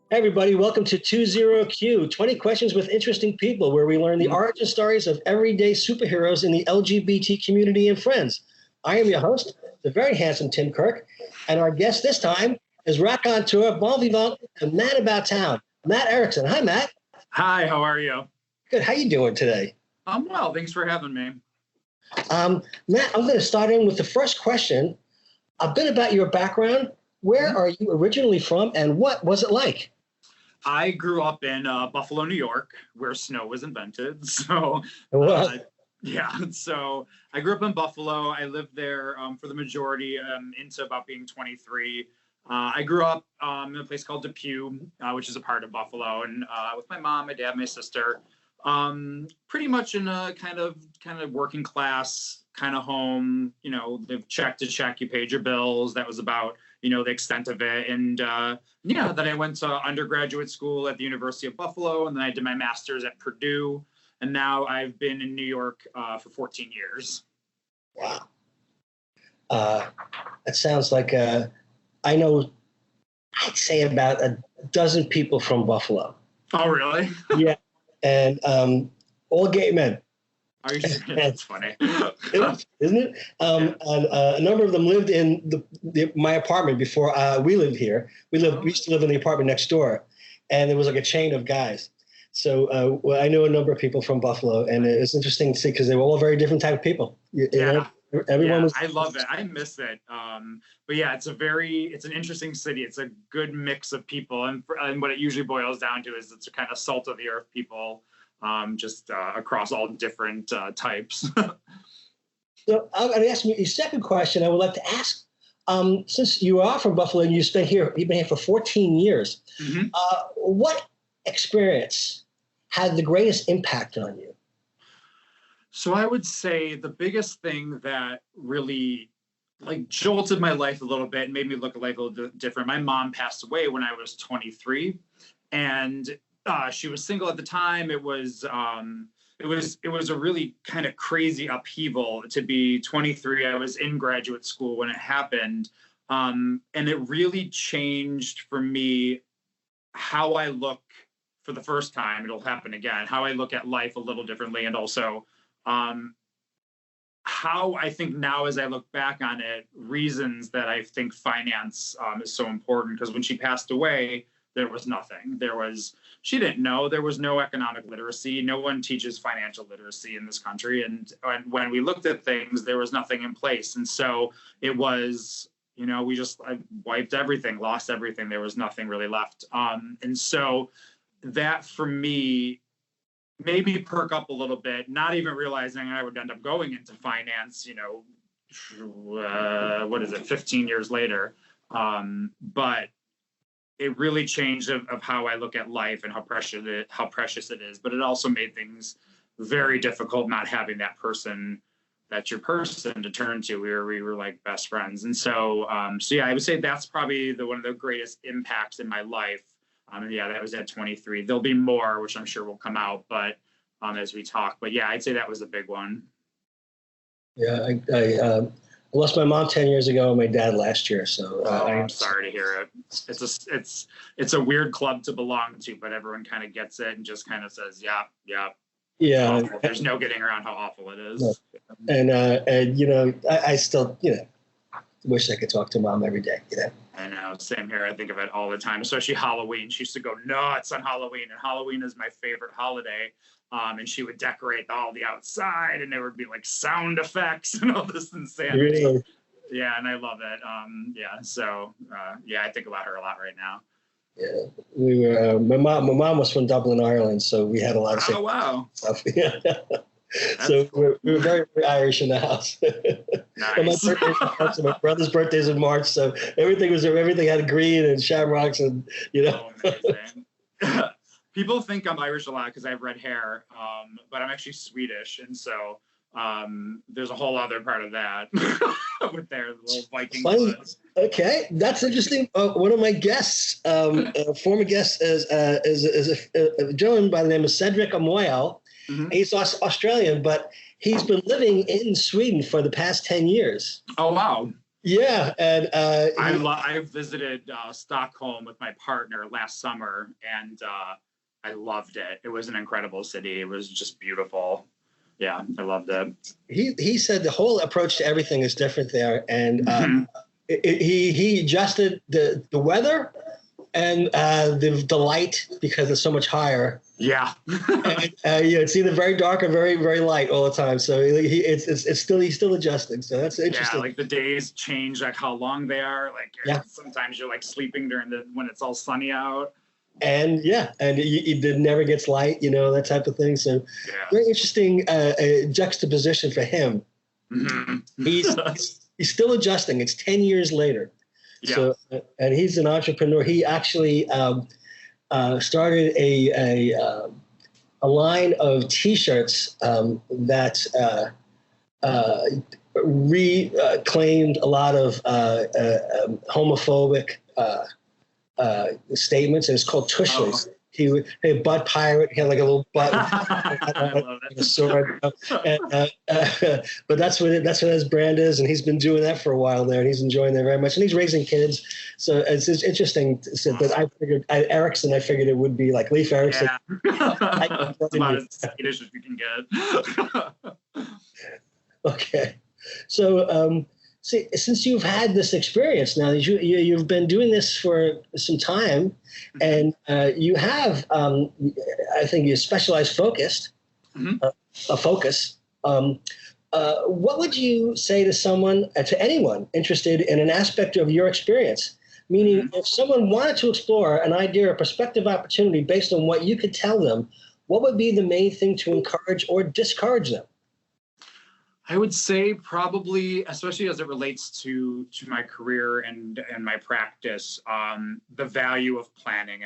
Hey everybody, welcome to 20Q, 20 questions with interesting people, where we learn the origin stories of everyday superheroes in the LGBT community and friends. I am your host, the very handsome Tim Kirk, and our guest this time is raconteur, bon vivant, and man about town, Matt Erickson. Hi, Matt. Hi, how are you? Good. How you doing today? I'm well. Thanks for having me. Matt, I'm going to start in with the first question, a bit about your background. Where are you originally from, and what was it like? I grew up in Buffalo, New York, where snow was invented. So, yeah. So I grew up in Buffalo. I lived there for the majority into about being 23. I grew up in a place called Depew, which is a part of Buffalo, and with my mom, my dad, my sister. Pretty much in a kind of working class kind of home. You know, live check to check. You paid your bills. That was about the extent of it. And then I went to undergraduate school at the University of Buffalo, and then I did my master's at Purdue. And now I've been in New York for 14 years. Wow. That sounds like I know, I'd say about a dozen people from Buffalo. Oh, really? Yeah. And all gay men. Are you serious? That's funny. Isn't it? And a number of them lived in my apartment before we lived here. We used to live in the apartment next door, and there was like a chain of guys. So I know a number of people from Buffalo, and it's interesting to see because they were all very different type of people. Everyone was. I love it. I miss it. But yeah, it's an interesting city. It's a good mix of people, and what it usually boils down to is it's a kind of salt of the earth people. Just across all different types. So I'm going to ask you a second question. I would like to ask, since you are from Buffalo and you've been here for 14 years, what experience had the greatest impact on you? So I would say the biggest thing that really jolted my life a little bit and made me look at life a little different. My mom passed away when I was 23, and she was single at the time. It was a really kind of crazy upheaval to be 23. I was in graduate school when it happened. And it really changed for me how I look for the first time. It'll happen again, how I look at life a little differently. And also how I think now, as I look back on it, reasons that I think finance is so important. Because when she passed away, there was nothing. She didn't know. There was no economic literacy. No one teaches financial literacy in this country. And when we looked at things, there was nothing in place. And so it was, I wiped everything, lost everything. There was nothing really left. And so that for me made me perk up a little bit, not even realizing I would end up going into finance, 15 years later. But it really changed of how I look at life and how precious it is. But it also made things very difficult not having that person, that's your person to turn to. We were like best friends. And so yeah, I would say that's probably one of the greatest impacts in my life. And yeah, that was at 23. There'll be more, which I'm sure will come out, but as we talk. But yeah, I'd say that was a big one. Yeah, I lost my mom 10 years ago and my dad last year. So I'm sorry to hear it. It's a weird club to belong to, but everyone kind of gets it and just kind of says, yeah. Awful. There's no getting around how awful it is. No. And I still, wish I could talk to mom every day, I know, same here. I think of it all the time, especially Halloween. She used to go nuts on Halloween, and Halloween is my favorite holiday. And she would decorate all the outside, and there would be like sound effects and all this insanity. Really? Yeah, and I love it. So I think about her a lot right now. Yeah, we were. My mom was from Dublin, Ireland, so we had a lot of stuff. Oh wow! Yeah. So cool. we were very, very Irish in the house. Nice. My birthday's in March, my brother's birthday's in March, so everything had green and shamrocks and Oh, amazing. People think I'm Irish a lot because I have red hair, but I'm actually Swedish, and so there's a whole other part of that with their little Viking blood. Okay, that's interesting. One of my guests, former guests, is a gentleman by the name of Cedric Amoyal. And he's Australian, but he's been living in Sweden for the past 10 years. Oh, wow. Yeah. And I visited Stockholm with my partner last summer, and I loved it. It was an incredible city. It was just beautiful. Yeah, I loved it. He said the whole approach to everything is different there. And he adjusted the weather and the light because it's so much higher. Yeah. And, it's either very dark or very, very light all the time. So he's still adjusting. So that's interesting. Yeah, like the days change, like how long they are. Like sometimes you're like sleeping when it's all sunny out. And it never gets light, that type of thing. So very interesting juxtaposition for him. Mm-hmm. He's still adjusting. It's 10 years later. Yeah. So, and he's an entrepreneur. He actually started a line of T-shirts that reclaimed a lot of homophobic statements, and it's called Tushleys. He was a butt pirate. He had like a little butt, a sword. But that's what his brand is, and he's been doing that for a while there, and he's enjoying that very much. And he's raising kids, so it's interesting. But I figured Erickson. I figured it would be like Leif Erickson. Yeah. It's about as Swedish as you can get. Okay, so. See, since you've had this experience now, you've been doing this for some time, and you have, I think, you specialized focus. What would you say to someone, to anyone interested in an aspect of your experience? Meaning, if someone wanted to explore an idea or prospective opportunity based on what you could tell them, what would be the main thing to encourage or discourage them? I would say probably, especially as it relates to my career and my practice, the value of planning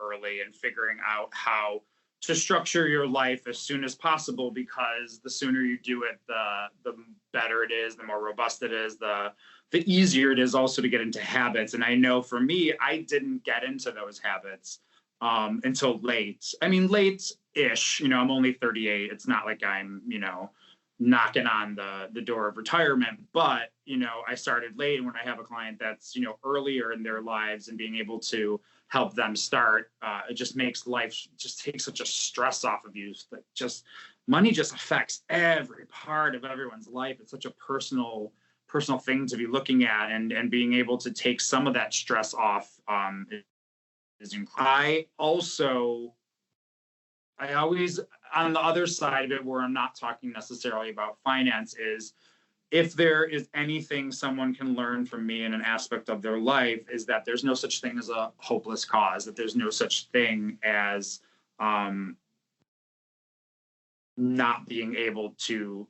early and figuring out how to structure your life as soon as possible, because the sooner you do it, the better it is, the more robust it is, the easier it is also to get into habits. And I know for me, I didn't get into those habits until late. I mean, late-ish, I'm only 38. It's not like I'm, knocking on the door of retirement, but I started late, and when I have a client that's earlier in their lives and being able to help them start, it just makes life just take such a stress off of you. That just money just affects every part of everyone's life. It's such a personal thing to be looking at, and being able to take some of that stress off is incredible. I always, on the other side of it, where I'm not talking necessarily about finance, is if there is anything someone can learn from me in an aspect of their life, is that there's no such thing as a hopeless cause, that there's no such thing as not being able to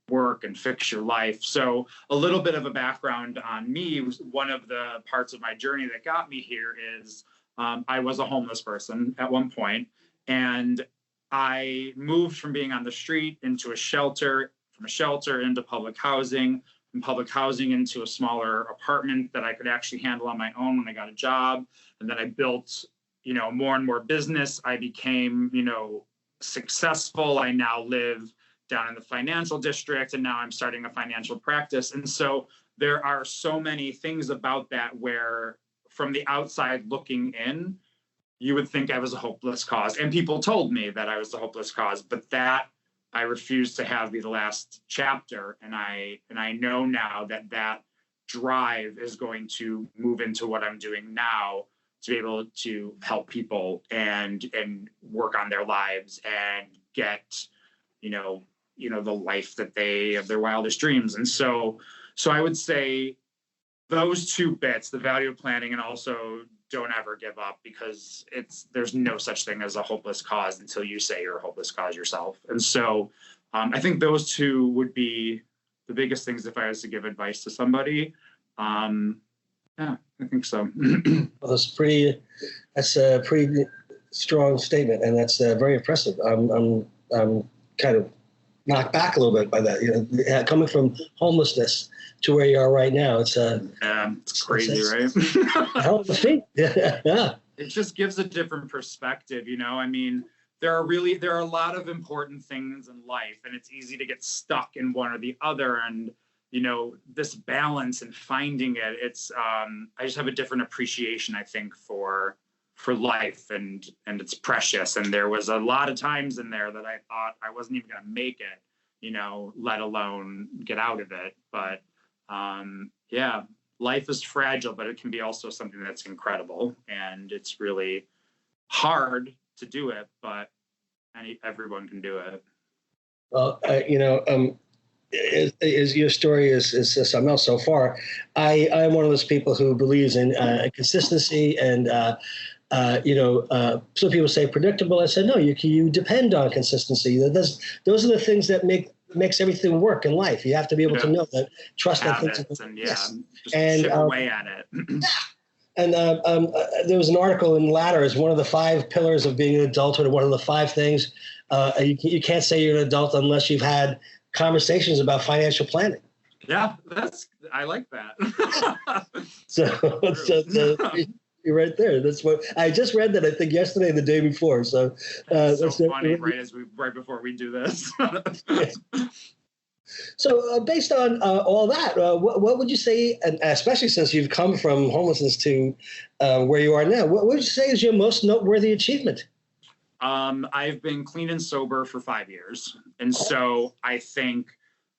work and fix your life. So a little bit of a background on me. One of the parts of my journey that got me here is I was a homeless person at one point. And I moved from being on the street into a shelter, from a shelter into public housing, from public housing into a smaller apartment that I could actually handle on my own when I got a job. And then I built, more and more business. I became, successful. I now live down in the financial district, and now I'm starting a financial practice. And so there are so many things about that where, from the outside looking in, you would think I was a hopeless cause. And people told me that I was a hopeless cause, but that I refused to have be the last chapter. And I know now that drive is going to move into what I'm doing now, to be able to help people and work on their lives and get, the life that of their wildest dreams. And so I would say those two bits, the value of planning, and also don't ever give up, because there's no such thing as a hopeless cause until you say you're a hopeless cause yourself. And so I think those two would be the biggest things if I was to give advice to somebody. I think so. Well, that's a pretty strong statement, and that's very impressive. I'm kind of knocked back a little bit by that. Coming from homelessness to where you are right now, it's crazy, right? Hell of a feat. Yeah. It just gives a different perspective, I mean, there are a lot of important things in life, and it's easy to get stuck in one or the other. And this balance and finding it, it's I just have a different appreciation, I think, for life, and it's precious. And there was a lot of times in there that I thought I wasn't even going to make it, let alone get out of it. But yeah, life is fragile, but it can be also something that's incredible, and it's really hard to do it, but everyone can do it. Well, your story is something else so far. I'm one of those people who believes in consistency, and some people say predictable. I said no, you depend on consistency. Those are the things that makes everything work in life. You have to be able to know that, trust that things. And just chip away at it. And there was an article in Ladder as one of the 5 pillars of being an adulthood, one of the 5 things. You can't say you're an adult unless you've had conversations about financial planning. Yeah, I like that. so you're right there. That's what I just read that, I think, yesterday, the day before. So that's so funny, right before we do this. So based on all that, what would you say, and especially since you've come from homelessness to where you are now, what would you say is your most noteworthy achievement? I've been clean and sober for 5 years. And so I think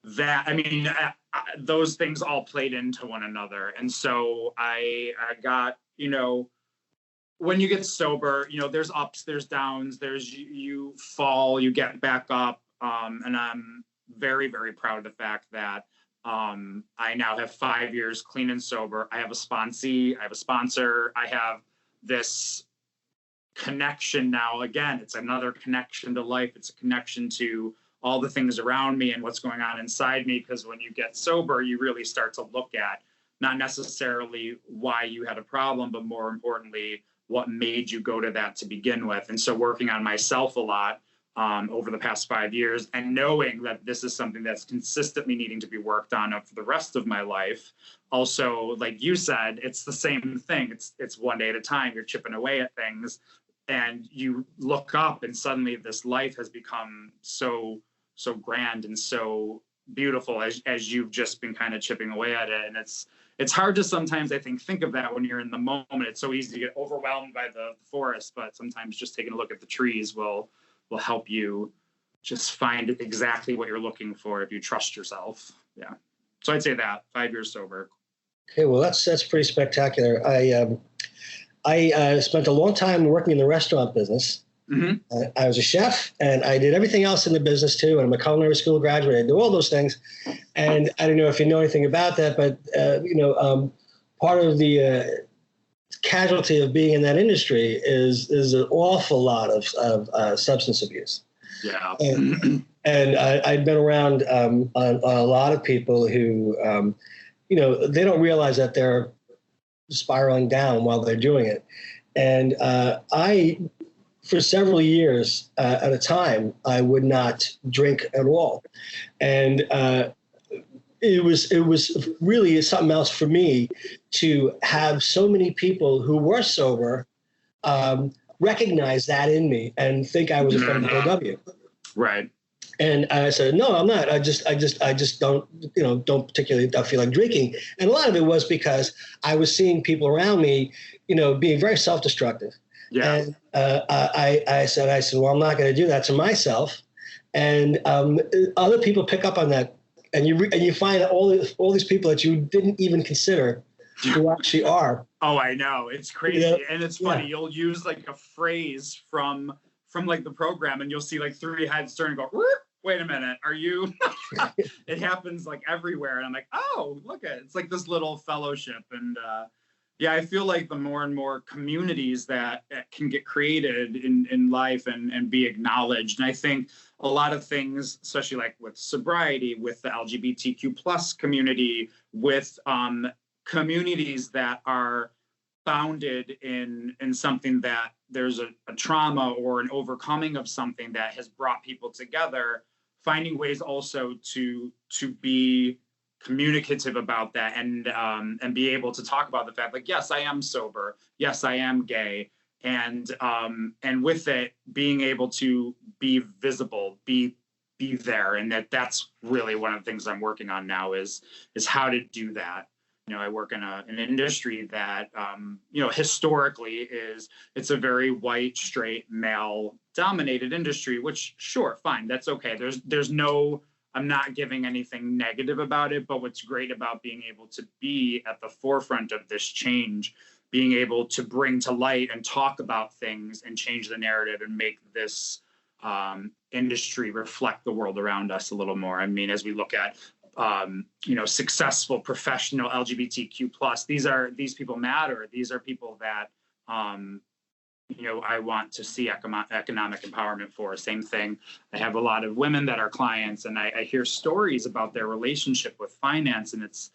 that, those things all played into one another. And so I got, when you get sober, there's ups, there's downs, you fall, you get back up. And I'm very, very proud of the fact that I now have 5 years clean and sober. I have a sponsee, I have a sponsor, I have this connection now. Again, it's another connection to life. It's a connection to all the things around me and what's going on inside me. Because when you get sober, you really start to look at not necessarily why you had a problem, but more importantly, what made you go to that to begin with. And so working on myself a lot over the past 5 years, and knowing that this is something that's consistently needing to be worked on for the rest of my life. Also, like you said, it's the same thing. It's one day at a time. You're chipping away at things, and you look up, and suddenly this life has become so grand and so beautiful as you've just been kind of chipping away at it. And it's hard to sometimes, I think of that when you're in the moment. It's so easy to get overwhelmed by the forest, but sometimes just taking a look at the trees will help you just find exactly what you're looking for if you trust yourself. Yeah. So I'd say that 5 years sober. Okay, well, that's pretty spectacular. I spent a long time working in the restaurant business. Mm-hmm. I was a chef, and I did everything else in the business too. And I'm a culinary school graduate. I do all those things. And I don't know if you know anything about that, but part of the casualty of being in that industry is an awful lot of substance abuse. Yeah. And I'd been around a lot of people who, they don't realize that they're spiraling down while they're doing it. And I, for several years at a time, I would not drink at all. And it was really something else for me to have so many people who were sober recognize that in me and think I was a friend of OW. Right. And I said, no, I'm not. I just don't particularly feel like drinking. And a lot of it was because I was seeing people around me, being very self-destructive. Yeah. And I said, well, I'm not going to do that to myself. And other people pick up on that, and you find that all these people that you didn't even consider who actually are. Oh, I know. It's crazy. And it's funny. Yeah. You'll use like a phrase from like the program, and you'll see like 3 heads turn and go, wait a minute, are you? It happens like everywhere. And I'm like, oh, look at it. It's like this little fellowship. And yeah, I feel like the more and more communities that can get created in life and be acknowledged. And I think a lot of things, especially like with sobriety, with the LGBTQ plus community, with communities that are founded in something that there's a trauma or an overcoming of something that has brought people together, finding ways also to be communicative about that and be able to talk about the fact, like, yes, I am sober. Yes, I am gay. and with it being able to be visible, be there, and that's really one of the things I'm working on now is how to do that. I work in an industry that historically it's a very white, straight, male dominated industry, which sure, fine, that's okay. There's no, I'm not giving anything negative about it, but what's great about being able to be at the forefront of this change, being able to bring to light and talk about things and change the narrative and make this industry reflect the world around us a little more. I mean, as we look at successful professional LGBTQ plus, these people matter. These are people that I want to see economic empowerment for. Same thing. I have a lot of women that are clients, and I hear stories about their relationship with finance, and it's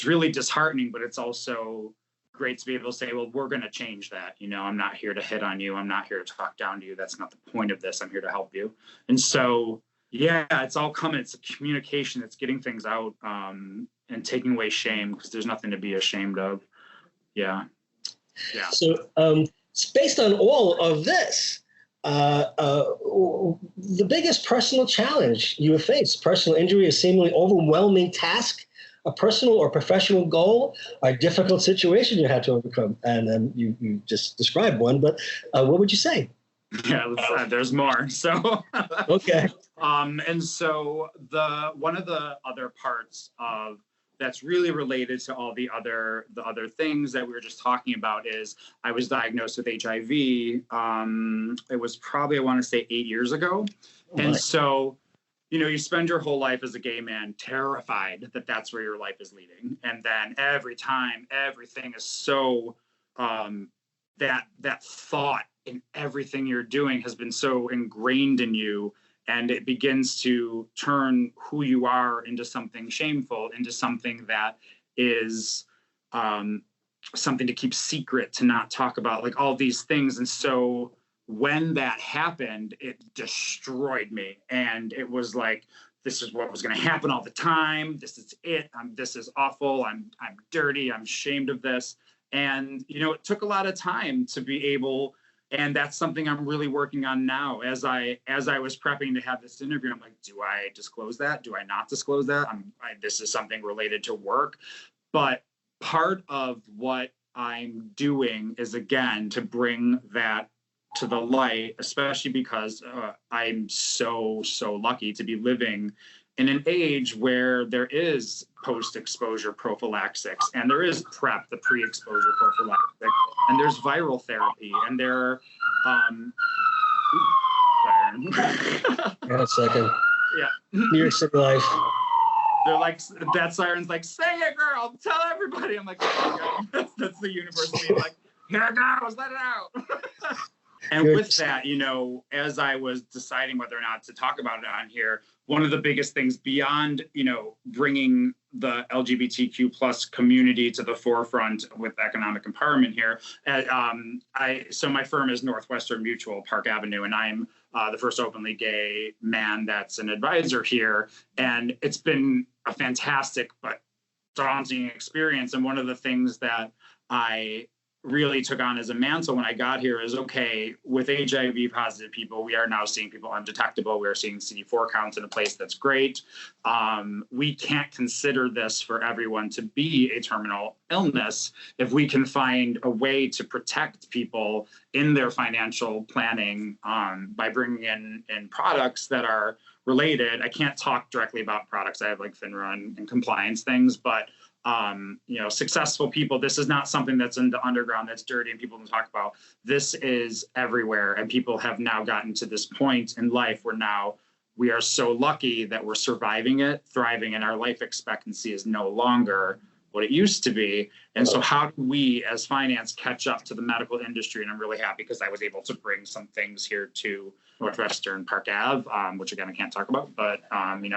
really disheartening, but it's also great to be able to say, well, we're going to change that. I'm not here to hit on you. I'm not here to talk down to you. That's not the point of this. I'm here to help you. And so, yeah, it's all coming. It's a communication. It's getting things out and taking away shame, because there's nothing to be ashamed of. Yeah. Yeah. So based on all of this, the biggest personal challenge you have faced, personal injury, a seemingly overwhelming task, a personal or professional goal, a difficult situation you had to overcome. And you just described one, but what would you say? Yeah, there's more. So, okay. And so one of the other parts of that's really related to all the other things that we were just talking about is I was diagnosed with HIV. It was probably, I want to say 8 years ago. Oh, and so, you spend your whole life as a gay man terrified that that's where your life is leading. And then every time everything is so, that thought in everything you're doing has been so ingrained in you, and it begins to turn who you are into something shameful, into something that is something to keep secret, to not talk about, like all these things. And so when that happened, it destroyed me. And it was like, this is what was going to happen all the time. This is it. This is awful. I'm dirty. I'm ashamed of this. And, it took a lot of time to be able, and that's something I'm really working on now. As I was prepping to have this interview, I'm like, do I disclose that? Do I not disclose that? This is something related to work. But part of what I'm doing is, again, to bring that to the light, especially because I'm so lucky to be living in an age where there is post-exposure prophylaxis, and there is PrEP, the pre-exposure prophylaxis, and there's viral therapy, and there are a second. Yeah. New York City life. They're like, that siren's like, sing it, girl, tell everybody. I'm like, oh my God. That's the universe being like, here it goes, let it out. And with that, as I was deciding whether or not to talk about it on here, one of the biggest things beyond, bringing the LGBTQ plus community to the forefront with economic empowerment here, so my firm is Northwestern Mutual Park Avenue, and I'm the first openly gay man that's an advisor here. And it's been a fantastic but daunting experience. And one of the things that I really took on as a mantle when I got here is, okay, with HIV positive people, we are now seeing people undetectable. We are seeing CD4 counts in a place that's great. We can't consider this for everyone to be a terminal illness if we can find a way to protect people in their financial planning by bringing in products that are related. I can't talk directly about products. I have like FINRA and compliance things, but successful people, this is not something that's in the underground that's dirty and people don't talk about. This is everywhere. And people have now gotten to this point in life where now we are so lucky that we're surviving it, thriving, and our life expectancy is no longer what it used to be. And so how do we as finance catch up to the medical industry? And I'm really happy because I was able to bring some things here to Northwestern Park Ave, which again, I can't talk about, but,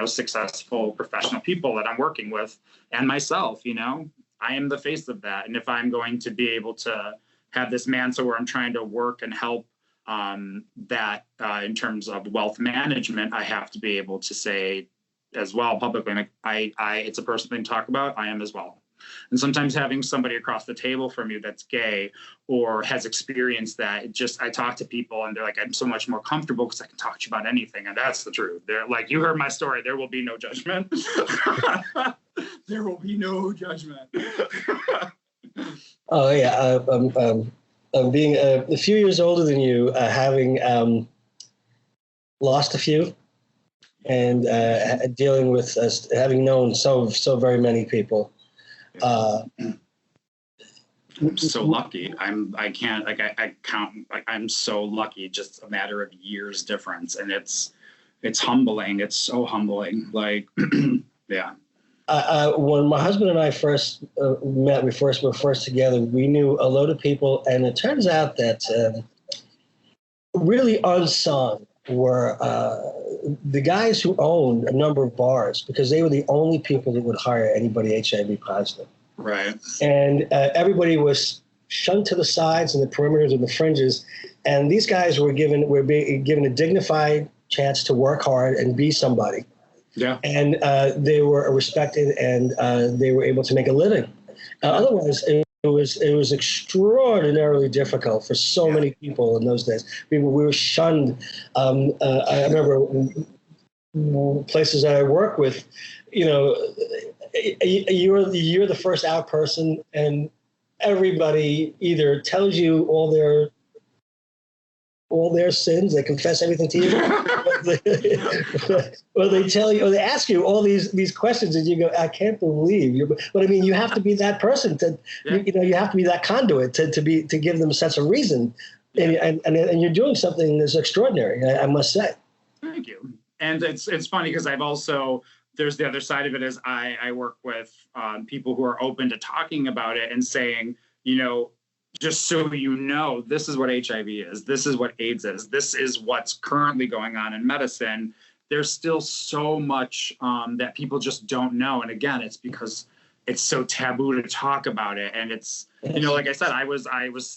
successful professional people that I'm working with, and myself, I am the face of that. And if I'm going to be able to have this mantle where I'm trying to work and help that in terms of wealth management, I have to be able to say as well publicly, and it's a personal thing to talk about, I am as well. And sometimes having somebody across the table from you that's gay or has experienced that, I talk to people and they're like, I'm so much more comfortable because I can talk to you about anything. And that's the truth. They're like, you heard my story. There will be no judgment. There will be no judgment. Oh, yeah. Being a few years older than you, having lost a few, and dealing with having known so very many people. I'm so lucky. I count, like, I'm so lucky, just a matter of years difference. And it's humbling. It's so humbling. Like, yeah. When my husband and I first met, we were first together, we knew a load of people, and it turns out that really unsung were the guys who owned a number of bars, because they were the only people that would hire anybody HIV positive. Right. And everybody was shunned to the sides and the perimeters and the fringes, and these guys were given a dignified chance to work hard and be somebody. Yeah. And they were respected, and they were able to make a living. Otherwise, it was extraordinarily difficult for so many people in those days. We were shunned. I remember places that I work with, you're the first out person, and everybody either tells you all their sins, they confess everything to you, or they tell you, or they ask you all these questions, and you go, I can't believe you. But I mean, you have to be that person you have to be that conduit to give them a sense of reason, and you're doing something that's extraordinary, I must say. Thank you. And it's funny because there's the other side of it is I work with people who are open to talking about it and saying, just so you know, this is what HIV is. This is what AIDS is. This is what's currently going on in medicine. There's still so much that people just don't know. And again, it's because it's so taboo to talk about it. And it's, like I said, I was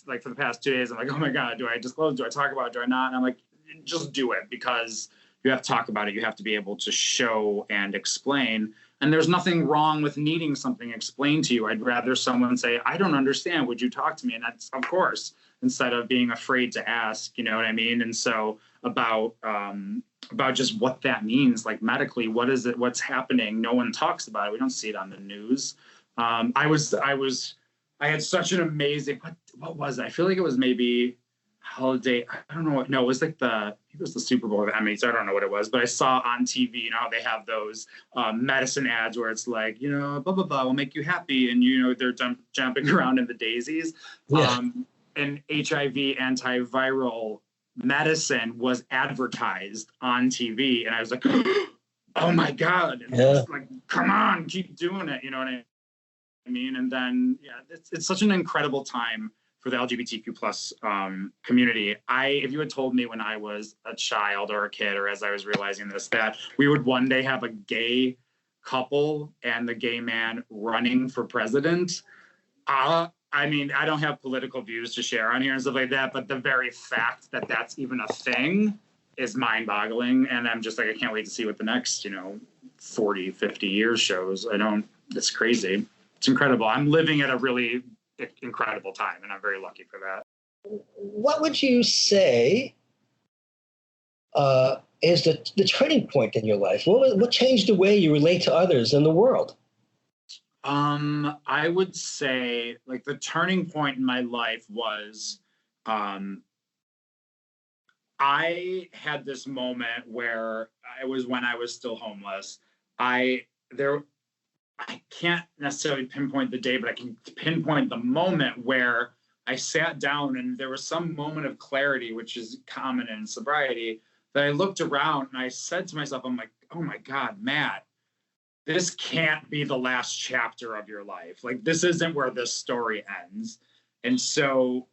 like, for the past 2 days, I'm like, oh my God, do I disclose? Do I talk about it? Do I not? And I'm like, just do it, because you have to talk about it. You have to be able to show and explain. And there's nothing wrong with needing something explained to you. I'd rather someone say, I don't understand. Would you talk to me? And that's, of course, instead of being afraid to ask, you know what I mean? And so about just what that means, like medically, what is it? What's happening? No one talks about it. We don't see it on the news. I had such an amazing, what was it? I feel like it was maybe holiday. I don't know what, no, it was like it was the Super Bowl of Emmys. I don't know what it was, but I saw on TV, they have those medicine ads where it's like, blah, blah, blah will make you happy. And, they're jumping around in the daisies. Yeah. And HIV antiviral medicine was advertised on TV. And I was like, oh my God. And just like, come on, keep doing it. You know what I mean? And then, it's such an incredible time for the LGBTQ plus community. If you had told me when I was a child or a kid, or as I was realizing this, that we would one day have a gay couple and the gay man running for president, I mean, I don't have political views to share on here and stuff like that, but the very fact that that's even a thing is mind-boggling. And I'm just like, I can't wait to see what the next, 40, 50 years shows. It's crazy. It's incredible. I'm living at a really incredible time, and I'm very lucky for that. What would you say is the turning point in your life? What changed the way you relate to others and the world? I would say, like, the turning point in my life was I had this moment where it was when I was still homeless. I can't necessarily pinpoint the day, but I can pinpoint the moment where I sat down and there was some moment of clarity, which is common in sobriety, that I looked around and I said to myself, I'm like, oh my God, Matt, this can't be the last chapter of your life. Like, this isn't where this story ends. And so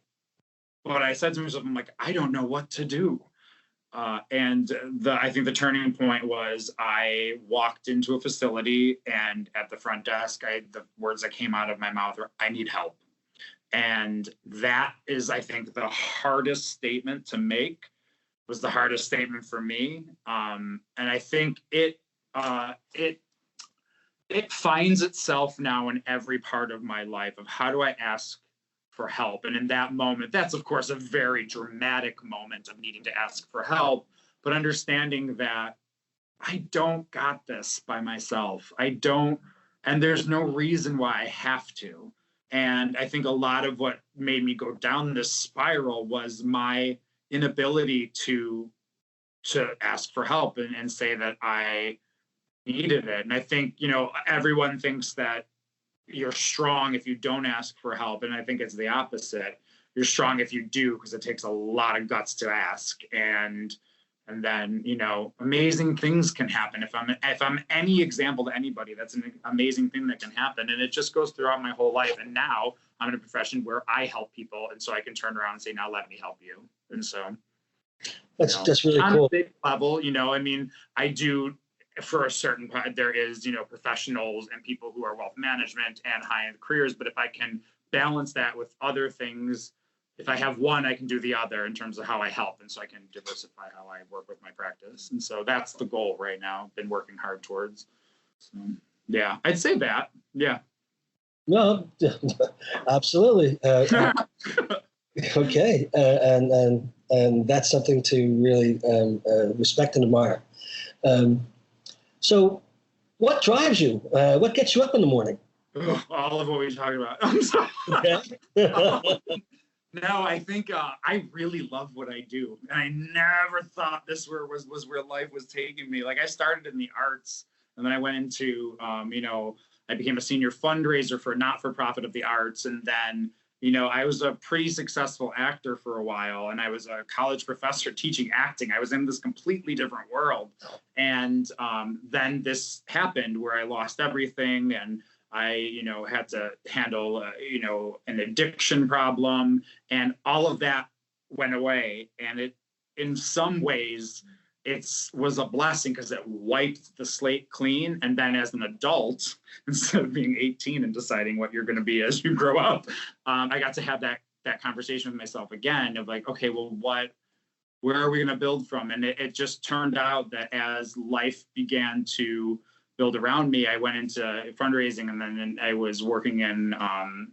what I said to myself, I'm like, I don't know what to do. And I think the turning point was I walked into a facility, and at the front desk, the words that came out of my mouth were, I need help. And that is, I think, the hardest statement to make, was the hardest statement for me. And I think it it finds itself now in every part of my life of how do I ask for help? And in that moment, that's of course a very dramatic moment of needing to ask for help, but understanding that I don't got this by myself. I don't, and there's no reason why I have to. And I think a lot of what made me go down this spiral was my inability to ask for help and say that I needed it. And I think, everyone thinks that you're strong if you don't ask for help. And I think it's the opposite. You're strong if you do, because it takes a lot of guts to ask. And then, amazing things can happen. If I'm any example to anybody, that's an amazing thing that can happen. And it just goes throughout my whole life. And now I'm in a profession where I help people. And so I can turn around and say, now let me help you. And so that's really on cool. a big level, I do, for a certain part, there is, professionals and people who are wealth management and high-end careers. But if I can balance that with other things, if I have one, I can do the other in terms of how I help. And so I can diversify how I work with my practice. And so that's the goal right now. Been working hard towards. So, yeah, I'd say that. Yeah. No, absolutely. Okay. And that's something to really respect and admire. So what drives you? What gets you up in the morning? All of what we talked about. I'm sorry. No, I think I really love what I do. And I never thought this was where life was taking me. Like, I started in the arts, and then I went into, I became a senior fundraiser for not-for-profit of the arts. And then, I was a pretty successful actor for a while, and I was a college professor teaching acting. I was in this completely different world. And then this happened where I lost everything, and I, had to handle, an addiction problem, and all of that went away. And it, in some ways, was a blessing because it wiped the slate clean. And then as an adult, instead of being 18 and deciding what you're going to be as you grow up, I got to have that conversation with myself again of like, okay, well, where are we going to build from? And it just turned out that as life began to build around me, I went into fundraising, and then I was working in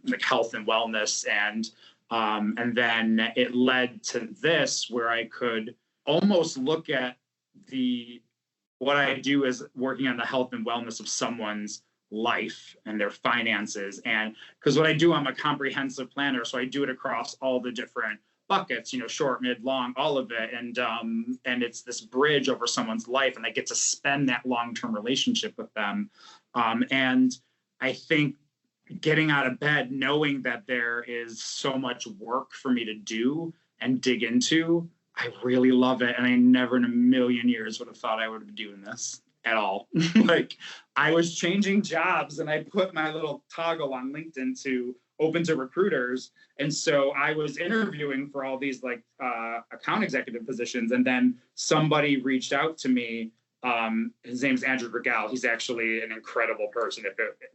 like health and wellness, and then it led to this where I could almost look at what I do as working on the health and wellness of someone's life and their finances. And because what I do, I'm a comprehensive planner, so I do it across all the different buckets, short, mid, long, all of it. And it's this bridge over someone's life, and I get to spend that long-term relationship with them. And I think getting out of bed, knowing that there is so much work for me to do and dig into, I really love it. And I never in a million years would have thought I would be doing this at all. Like, I was changing jobs, and I put my little toggle on LinkedIn to open to recruiters. And so I was interviewing for all these like account executive positions. And then somebody reached out to me. His name's Andrew Regal. He's actually an incredible person.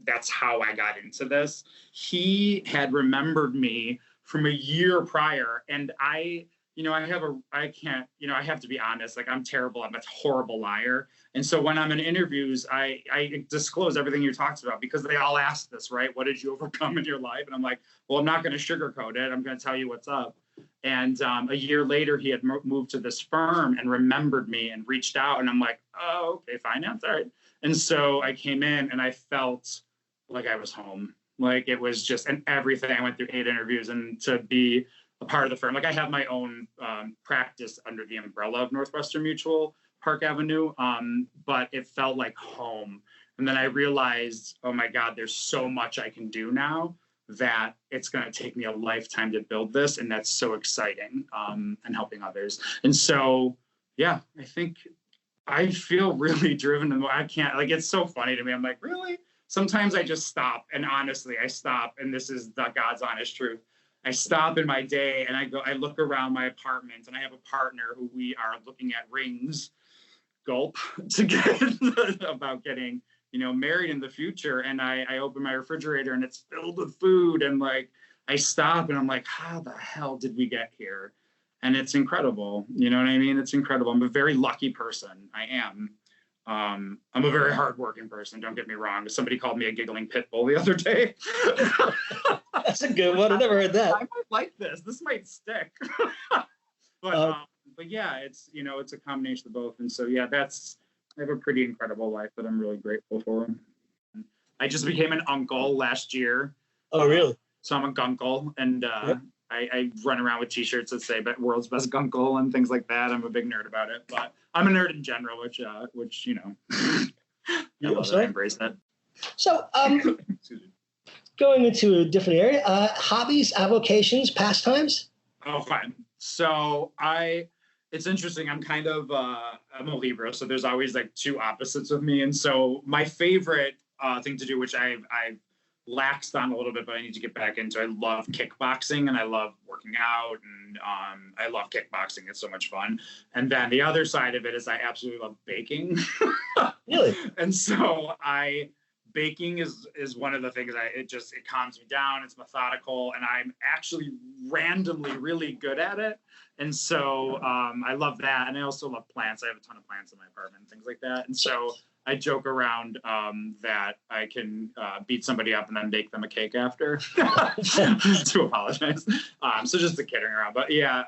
That's how I got into this. He had remembered me from a year prior. And I have to be honest, like, I'm terrible. I'm a horrible liar. And so when I'm in interviews, I disclose everything you talked about, because they all ask this, right? What did you overcome in your life? And I'm like, well, I'm not going to sugarcoat it. I'm going to tell you what's up. And a year later, he had moved to this firm and remembered me and reached out. And I'm like, oh, okay, finance, all right. And so I came in, and I felt like I was home. Like, it was just, and everything. I went through 8 interviews, and to be a part of the firm. Like, I have my own practice under the umbrella of Northwestern Mutual Park Avenue, but it felt like home. And then I realized, oh my God, there's so much I can do now that it's going to take me a lifetime to build this. And that's so exciting, and helping others. And so, yeah, I think I feel really driven, and I can't, like, it's so funny to me. I'm like, really? Sometimes I just stop, and honestly, I stop, and this is the God's honest truth. I stop in my day, and I look around my apartment, and I have a partner who we are looking at rings, gulp, to get about getting, married in the future. And I open my refrigerator, and it's filled with food. And like, I stop, and I'm like, how the hell did we get here? And it's incredible. You know what I mean? It's incredible. I'm a very lucky person. I am. I'm a very hardworking person. Don't get me wrong. Somebody called me a giggling pit bull the other day. That's a good one. I never heard that. I might like this. This might stick. But yeah, it's, you know, it's a combination of both. And so, yeah, I have a pretty incredible life that I'm really grateful for. I just became an uncle last year. Oh, really? So I'm a gunkle, and Yep. I run around with T-shirts that say "World's Best Gunkle" and things like that. I'm a big nerd about it, but I'm a nerd in general, which you know, I embrace that. So, going into a different area, hobbies, avocations, pastimes. Oh, fine. So it's interesting. I'm kind of I'm a Libra, so there's always like two opposites of me, and so my favorite thing to do, which I've laxed on a little bit, but I need to get back into. I love kickboxing, and I love working out, and I love kickboxing. It's so much fun. And then the other side of it is I absolutely love baking. Really? And so baking is one of the things it calms me down. It's methodical, and I'm actually randomly really good at it. And so I love that. And I also love plants. I have a ton of plants in my apartment and things like that. And so I joke around that I can beat somebody up and then bake them a cake after. To apologize. So just kidding around. But yeah,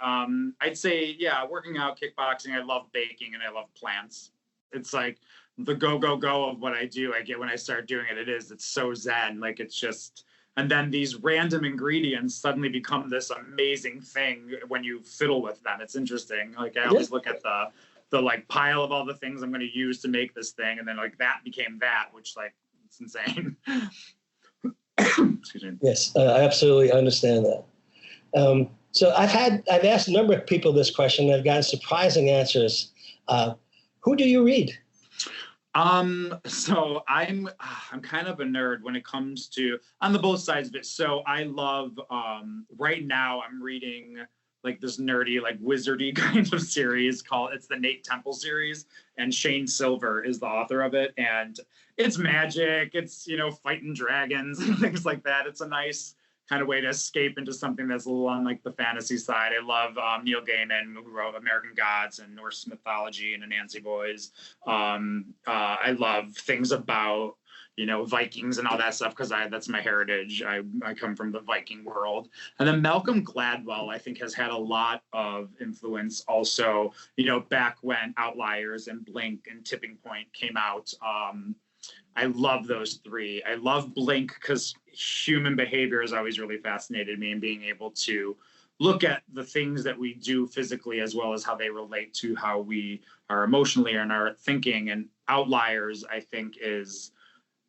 I'd say, yeah, working out, kickboxing. I love baking, and I love plants. It's like the go of what I do. I get when I start doing it. It's so zen. Like, it's just, and then these random ingredients suddenly become this amazing thing when you fiddle with them. It's interesting. Like, I always look at the like pile of all the things I'm going to use to make this thing, and then like that became that, which, like, it's insane. Excuse me. Yes, I absolutely understand that. So I've asked a number of people this question, and I've gotten surprising answers. Who do you read? So I'm kind of a nerd when it comes to, on the both sides of it. So I love, right now I'm reading like this nerdy, like wizardy kind of series it's the Nate Temple series, and Shane Silver is the author of it. And it's magic. It's, you know, fighting dragons and things like that. It's a nice kind of way to escape into something that's a little on like the fantasy side. I love Neil Gaiman, who wrote American Gods and Norse mythology and Anansi Boys. I love things about, you know, Vikings and all that stuff, because that's my heritage. I come from the Viking world. And then Malcolm Gladwell, I think, has had a lot of influence also, you know, back when Outliers and Blink and Tipping Point came out. I love those three. I love Blink because human behavior has always really fascinated me, and being able to look at the things that we do physically as well as how they relate to how we are emotionally and our thinking. And Outliers, I think, is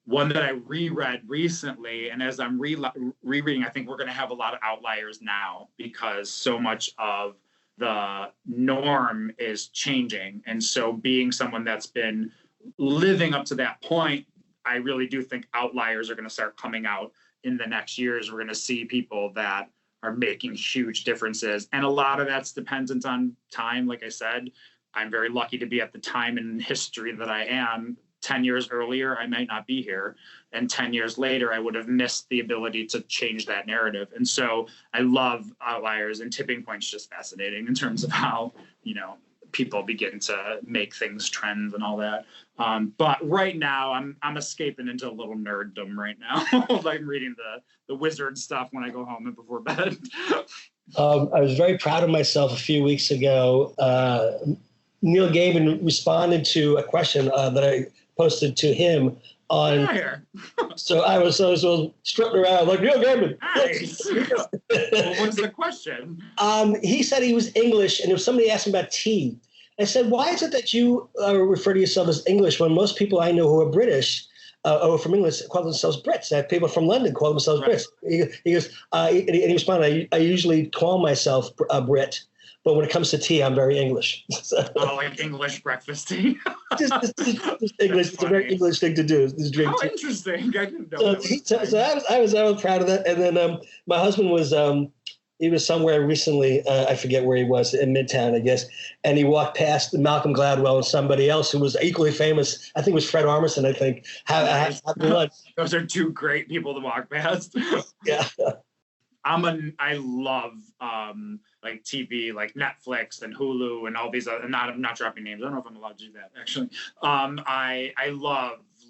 one that I reread recently. And as I'm rereading, I think we're going to have a lot of outliers now, because so much of the norm is changing. And so being someone that's been living up to that point, I really do think outliers are going to start coming out in the next years. We're going to see people that are making huge differences. And a lot of that's dependent on time. Like I said, I'm very lucky to be at the time in history that I am. 10 years earlier, I might not be here. And 10 years later, I would have missed the ability to change that narrative. And so I love Outliers, and Tipping Point's just fascinating in terms of how, you know, people begin to make things trends and all that. But right now, I'm escaping into a little nerddom right now. I'm reading the wizard stuff when I go home and before bed. I was very proud of myself a few weeks ago. Neil Gaiman responded to a question that I posted to him on. So I was strutting around like, Neil Gaiman. Nice. Well, what's the question? He said he was English, and if somebody asked him about tea, I said, why is it that you refer to yourself as English when most people I know who are British or from England call themselves Brits? People from London call themselves Brits. He goes, and he responded, I usually call myself a Brit, but when it comes to tea, I'm very English. Oh, like English breakfast tea? just English. It's a very English thing to do, is drink tea. Oh, interesting. I didn't know so I was proud of that. And then my husband was, he was somewhere recently, I forget where he was, in Midtown, I guess, and he walked past Malcolm Gladwell and somebody else who was equally famous. I think it was Fred Armisen, I think. Those are two great people to walk past. Yeah. I love like TV, like Netflix and Hulu and all these other, I'm not dropping names. I don't know if I'm allowed to do that actually. I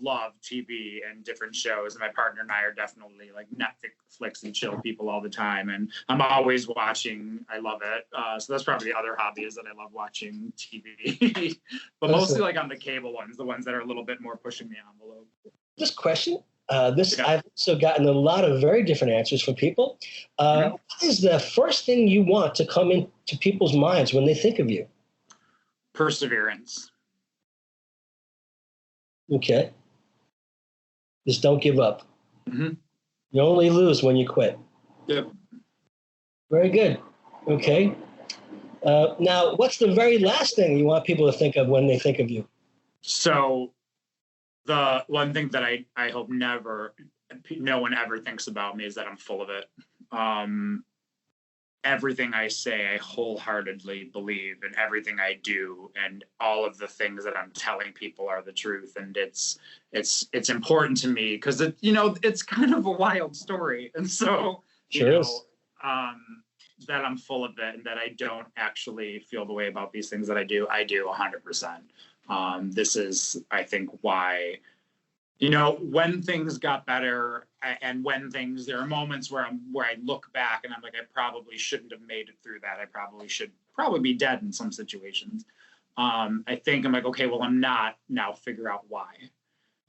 love TV and different shows, and my partner and I are definitely like Netflix and chill people all the time, and I'm always watching. I love it. So that's probably the other hobby, is that I love watching TV, but mostly like on the cable ones, the ones that are a little bit more pushing the envelope. This question, I've also gotten a lot of very different answers from people. What is the first thing you want to come into people's minds when they think of you? Perseverance. Okay. Just don't give up. Mm-hmm. You only lose when you quit. Yep. Very good. Okay. Now, what's the very last thing you want people to think of when they think of you? So the one thing that I hope no one ever thinks about me is that I'm full of it. Everything I say, I wholeheartely believe, and everything I do, and all of the things that I'm telling people are the truth. And it's important to me because it's kind of a wild story. And so, that I'm full of it, and that I don't actually feel the way about these things that I do 100%. This is, I think, why, when things got better, and when there are moments where I look back and I'm like, I probably shouldn't have made it through that. I should be dead in some situations. I think I'm like, okay, well, I'm not, now figure out why.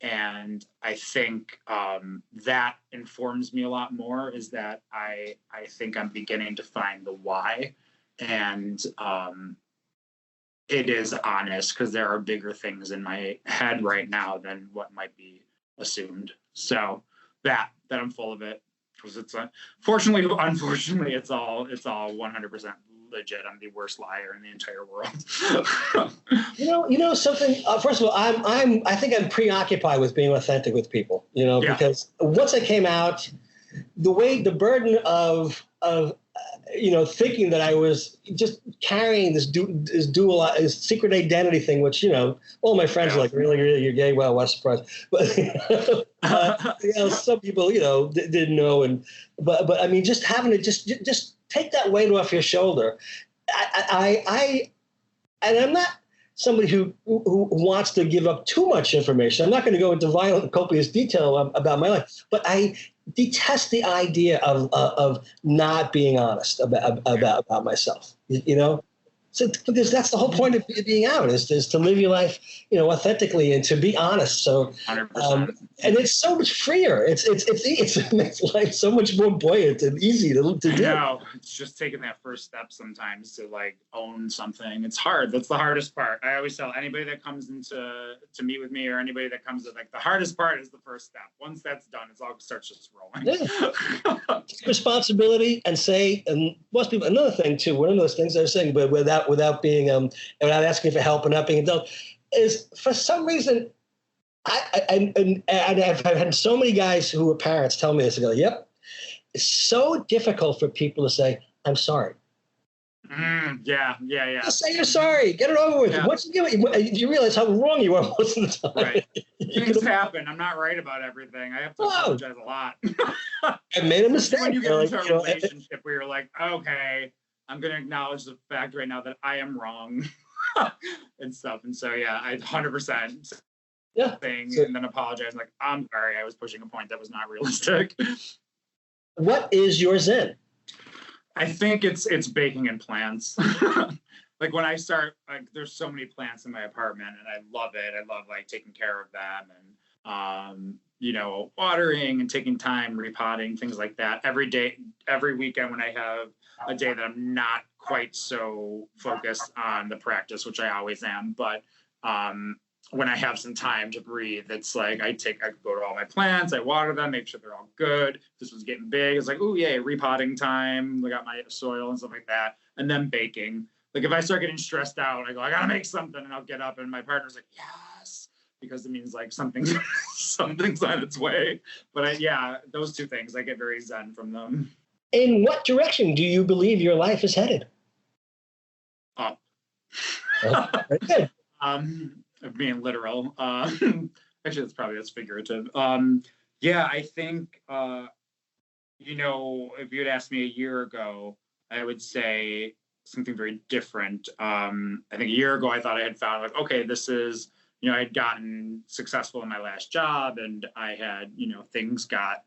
And I think that informs me a lot more, is that I think I'm beginning to find the why. And it is honest, because there are bigger things in my head right now than what might be assumed. So that I'm full of it, because it's unfortunately it's all 100% legit. I'm the worst liar in the entire world. Something. First of all, I think I'm preoccupied with being authentic with people. Because once I came out, the burden of thinking that I was just carrying this dual secret identity thing, which, all my friends are like, really, you're gay? Well, what a surprise. But, some people, didn't know. But I mean, just having to just take that weight off your shoulder. And I'm not somebody who wants to give up too much information. I'm not going to go into violent, copious detail about my life, but I detest the idea of not being honest about myself. So, because that's the whole point of being out, is to live your life, authentically, and to be honest. So, 100%. And it's so much freer. It makes life so much more buoyant and easy to do. No, it's just taking that first step sometimes to like own something. It's hard. That's the hardest part. I always tell anybody that comes to meet with me, or anybody that comes to, like, the hardest part is the first step. Once that's done, it's all starts just rolling. Yeah. Responsibility, and most people, another thing too, one of those things I was saying, but without being without asking for help and not being adult, is for some reason I've had so many guys who are parents tell me this. I go, yep, it's so difficult for people to say, I'm sorry. Yeah. Just say you're sorry. Get it over with. Yeah. Once you do it, you realize how wrong you are most of the time. Right. Things happen. I'm not right about everything. I have to apologize a lot. I made a mistake. When you get into a relationship where you're like, okay, I'm going to acknowledge the fact right now that I am wrong and stuff. And so, yeah, I 100% thing, and then apologize. Like, I'm sorry, I was pushing a point that was not realistic. What is your Zen? I think it's baking in plants. Like, when I start, like, there's so many plants in my apartment, and I love it. I love, like, taking care of them, and watering and taking time, repotting, things like that. Every day, every weekend, when I have a day that I'm not quite so focused on the practice, which I always am, but when I have some time to breathe, it's like I go to all my plants, I water them, make sure they're all good. This was getting big. It's like, oh, yay, repotting time. I got my soil and stuff like that. And then baking. Like, if I start getting stressed out, I go, I got to make something. And I'll get up, and my partner's like, yes, because it means like something's on its way. But those two things, I get very zen from them. In what direction do you believe your life is headed? Up. Very good. Of being literal. Actually, that's figurative. I think, if you had asked me a year ago, I would say something very different. I think a year ago, I thought I had found like, okay, this is, I had gotten successful in my last job, and I had, things got,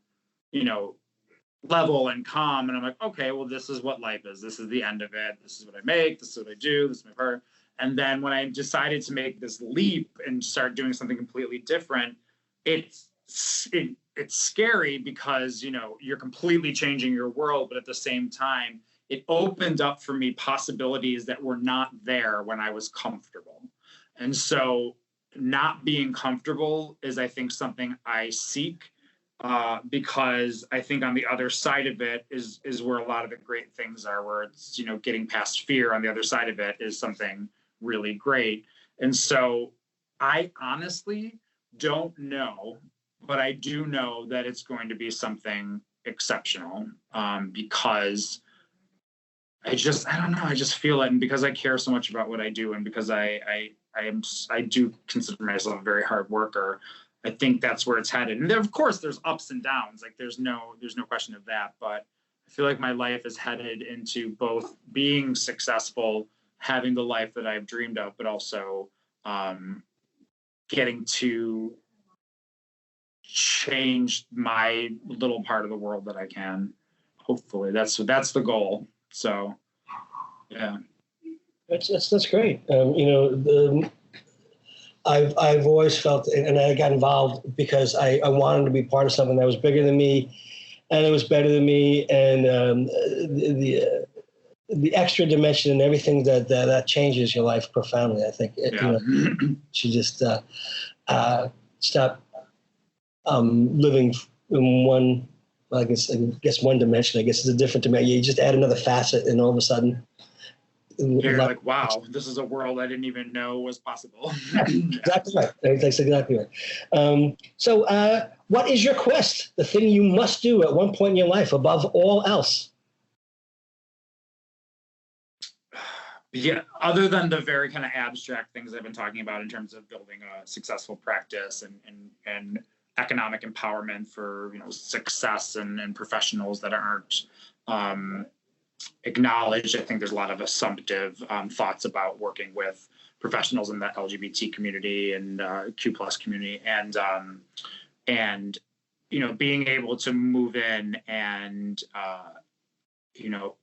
level and calm. And I'm like, okay, well, this is what life is. This is the end of it. This is what I make. This is what I do. This is my part. And then when I decided to make this leap and start doing something completely different, it's scary because, you're completely changing your world. But at the same time, it opened up for me possibilities that were not there when I was comfortable. And so not being comfortable is, I think, something I seek. Because I think on the other side of it is where a lot of the great things are, where it's, getting past fear on the other side of it is something really great. And so I honestly don't know, but I do know that it's going to be something exceptional, because I don't know, I just feel it. And because I care so much about what I do, and because I do consider myself a very hard worker, I think that's where it's headed. And of course, there's ups and downs. Like there's no question of that. But I feel like my life is headed into both being successful, having the life that I've dreamed of, but also getting to change my little part of the world that I can. Hopefully, that's the goal. So, yeah. That's great. I've always felt, and I got involved because I wanted to be part of something that was bigger than me, and it was better than me, and the extra dimension and everything that changes your life profoundly. I think you should just stop living in one. I guess one dimension. I guess it's a different dimension. You just add another facet, and all of a sudden. You're like, wow, this is a world I didn't even know was possible. Exactly right. That's exactly right. So what is your quest? The thing you must do at one point in your life above all else? Yeah, other than the very kind of abstract things I've been talking about in terms of building a successful practice and economic empowerment for, success and professionals that aren't acknowledged. I think there's a lot of assumptive thoughts about working with professionals in the LGBT community and Q+ community, and being able to move in and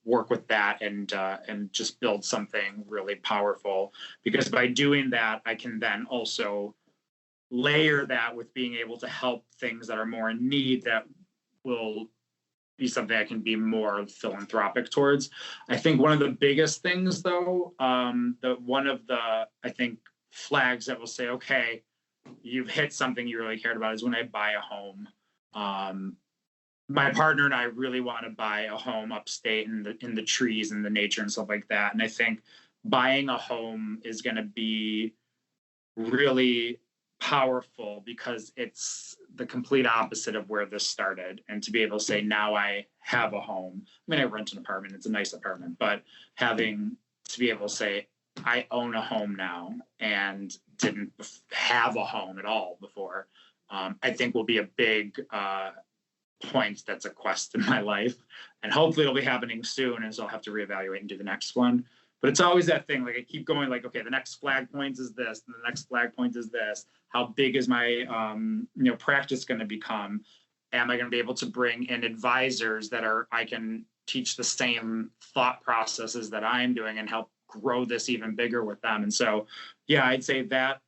work with that and just build something really powerful. Because by doing that, I can then also layer that with being able to help things that are more in need that will be something I can be more philanthropic towards. I think one of the biggest things, though, one of the I think flags that will say, okay, you've hit something you really cared about, is when I buy a home. My partner and I really want to buy a home upstate in the trees and the nature and stuff like that. And I think buying a home is going to be really powerful because it's the complete opposite of where this started. And to be able to say, now I have a home. I mean, I rent an apartment. It's a nice apartment, but having to be able to say, I own a home now and didn't have a home at all before, I think will be a big point that's a quest in my life. And hopefully it'll be happening soon, and so I'll have to reevaluate and do the next one. But it's always that thing, like I keep going like, okay, the next flag point is this, and the next flag point is this. How big is my practice going to become? Am I going to be able to bring in advisors that I can teach the same thought processes that I'm doing and help grow this even bigger with them? And so, yeah, I'd say that,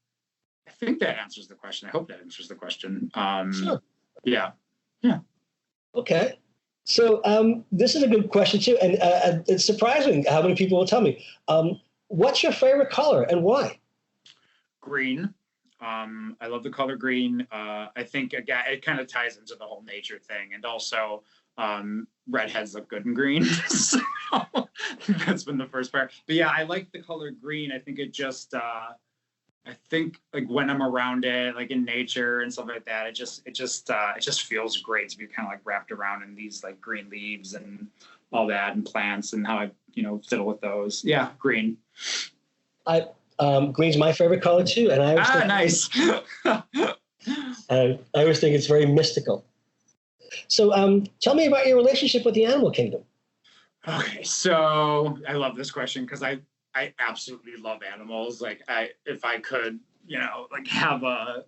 I think that answers the question. I hope that answers the question. Sure. Yeah. Okay. So this is a good question too, and it's surprising how many people will tell me. What's your favorite color and why? Green. I love the color green. I think again, it kind of ties into the whole nature thing, and also redheads look good in green. So that's been the first part. But yeah, I like the color green. I think it just I think like when I'm around it, like in nature and stuff like that, it just feels great to be kind of like wrapped around in these like green leaves and all that, and plants, and how I fiddle with those. Yeah, green. Green's my favorite color too, and I always nice. I always think it's very mystical. So tell me about your relationship with the animal kingdom. Okay, so I love this question because I absolutely love animals. Like if I could, like have a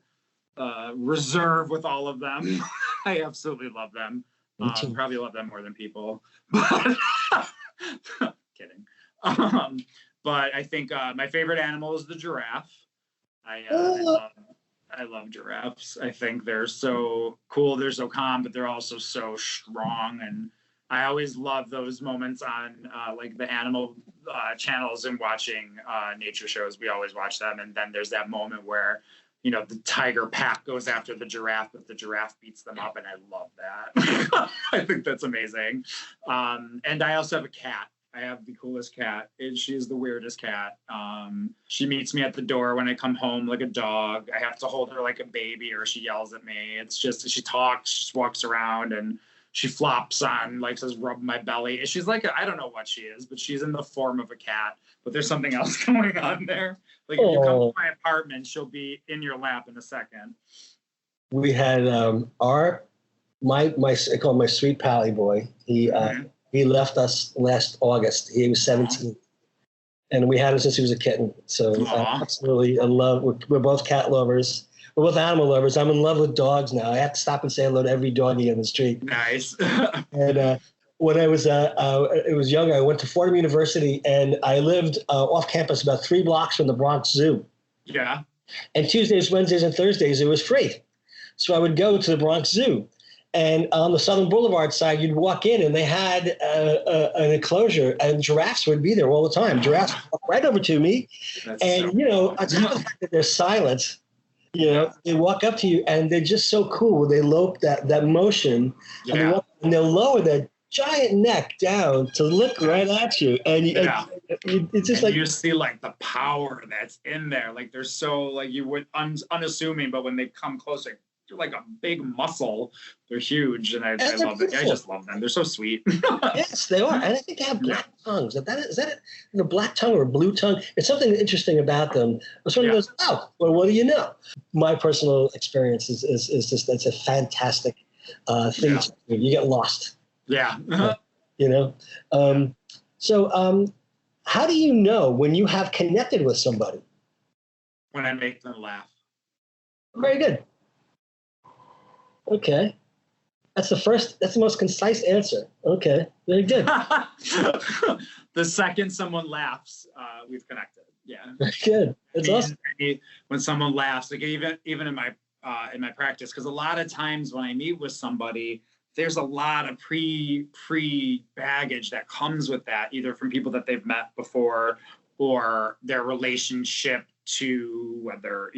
reserve with all of them, I absolutely love them. Probably love them more than people, but kidding. But I think my favorite animal is the giraffe. I love giraffes. I think they're so cool. They're so calm, but they're also so strong. And I always love those moments on like the animal channels and watching nature shows. We always watch them. And then there's that moment where, the tiger pack goes after the giraffe, but the giraffe beats them up. And I love that. I think that's amazing. And I also have a cat. I have the coolest cat. She's the weirdest cat. She meets me at the door when I come home like a dog. I have to hold her like a baby or she yells at me. It's just, she talks, she just walks around and she flops on, like says, rub my belly. She's like, I don't know what she is, but she's in the form of a cat. But there's something else going on there. Like if you come to my apartment, she'll be in your lap in a second. We had I call him my sweet pally boy. He left us last August. He was 17. And we had him since he was a kitten. So absolutely in love. We're both cat lovers. We're both animal lovers. I'm in love with dogs now. I have to stop and say hello to every doggy in the street. Nice. And when I was younger, I went to Fordham University, and I lived off campus about 3 blocks from the Bronx Zoo. Yeah. And Tuesdays, Wednesdays, and Thursdays, it was free. So I would go to the Bronx Zoo. And on the Southern Boulevard side, you'd walk in, and they had an enclosure, and giraffes would be there all the time. Giraffes would walk right over to me. That's and, on top of the fact that they're silent, they walk up to you, and they're just so cool. They lope that motion, and they'll lower their giant neck down to look right at you. And it's just like... you see, like, the power that's in there. Like, they're so, like, you would unassuming, but when they come closer, they're like a big muscle. They're huge, and I love it. I just love them. They're so sweet. Yes, they are. And I think they have black tongues. Is that a black tongue or a blue tongue? It's something interesting about them. It's one of those, what do you know? My personal experience is just, that's a fantastic thing to do. You get lost. Yeah. So how do you know when you have connected with somebody? When I make them laugh. Very good. Okay. That's the most concise answer. Okay. Very good. The second someone laughs, we've connected. Yeah. Very good. That's awesome. When someone laughs, like even in my practice, because a lot of times when I meet with somebody, there's a lot of pre baggage that comes with that, either from people that they've met before or their relationship to whether,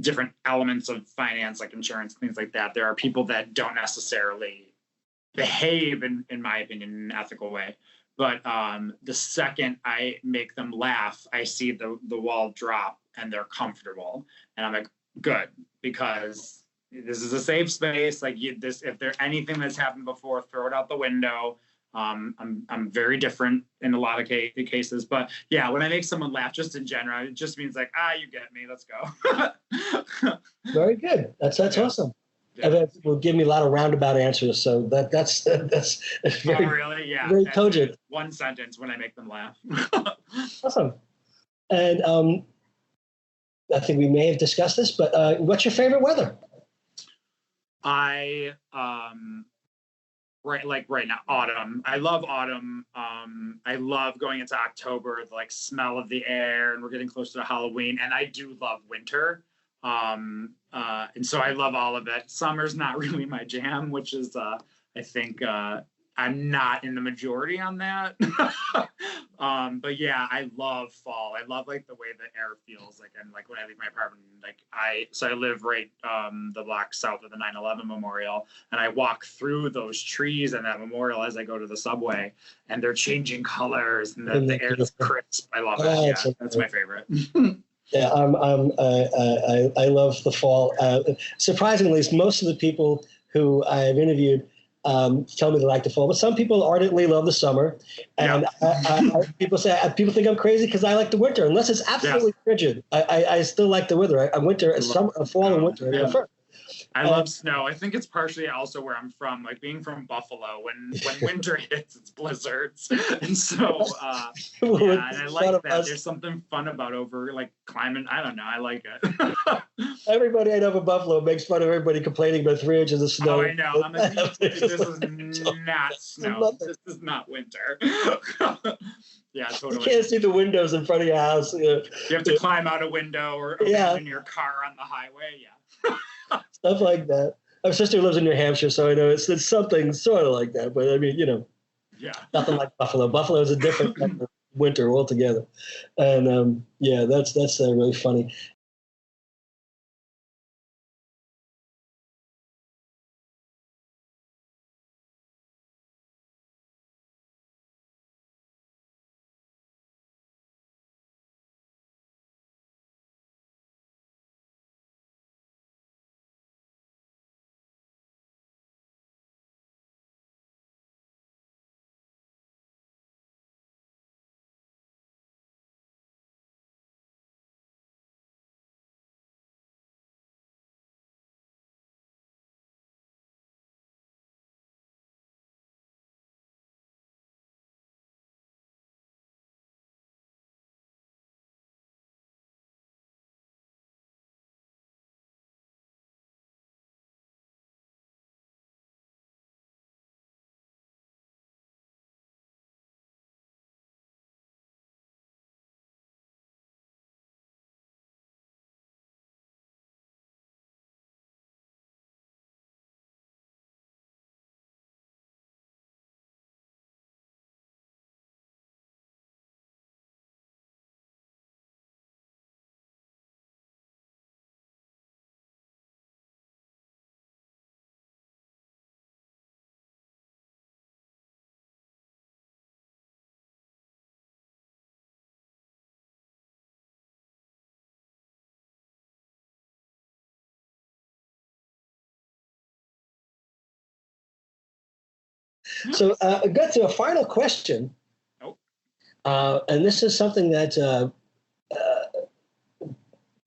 different elements of finance, like insurance, things like that. There are people that don't necessarily behave, in my opinion, in an ethical way. But the second I make them laugh, I see the wall drop and they're comfortable. And I'm like, good, because this is a safe space. Like if there's anything that's happened before, throw it out the window. I'm very different in a lot of cases, but yeah, when I make someone laugh, just in general, it just means like, you get me, let's go. Very good. That's awesome. Yeah. And people give me a lot of roundabout answers, so that's very, really? Yeah. Very cogent. One sentence when I make them laugh. Awesome. And I think we may have discussed this, but what's your favorite weather? Right now, autumn. I love autumn. I love going into October, the smell of the air, and we're getting closer to Halloween. And I do love winter. And so I love all of it. Summer's not really my jam, which is, I think, I'm not in the majority on that. But yeah, I love fall. I love the way the air feels and when I leave my apartment, I live right the block south of the 9/11 memorial, and I walk through those trees and that memorial as I go to the subway, and they're changing colors and the air is crisp. I love it. Yeah, that's my favorite. Yeah, I love the fall. Surprisingly, most of the people who I've interviewed tell me they like the fall, but some people ardently love the summer, and people think I'm crazy because I like the winter, unless it's absolutely frigid. I still like the weather. Fall and winter. I love snow. I think it's partially also where I'm from, like being from Buffalo. When winter hits, it's blizzards, and so yeah, and I like that. There's something fun about like climbing. I don't know. I like it. Everybody I know from Buffalo makes fun of everybody complaining about 3 inches of snow. Oh, I know. I'm like, this is not snow. This is not winter. Yeah, totally. You can't see the windows in front of your house. You have to climb out a window or abandon your car on the highway. Yeah. Stuff like that. My sister lives in New Hampshire, so I know it's something sort of like that. But I mean, yeah, nothing like Buffalo. Buffalo is a different kind of winter altogether. And yeah, that's really funny. So I got to a final question. And this is something that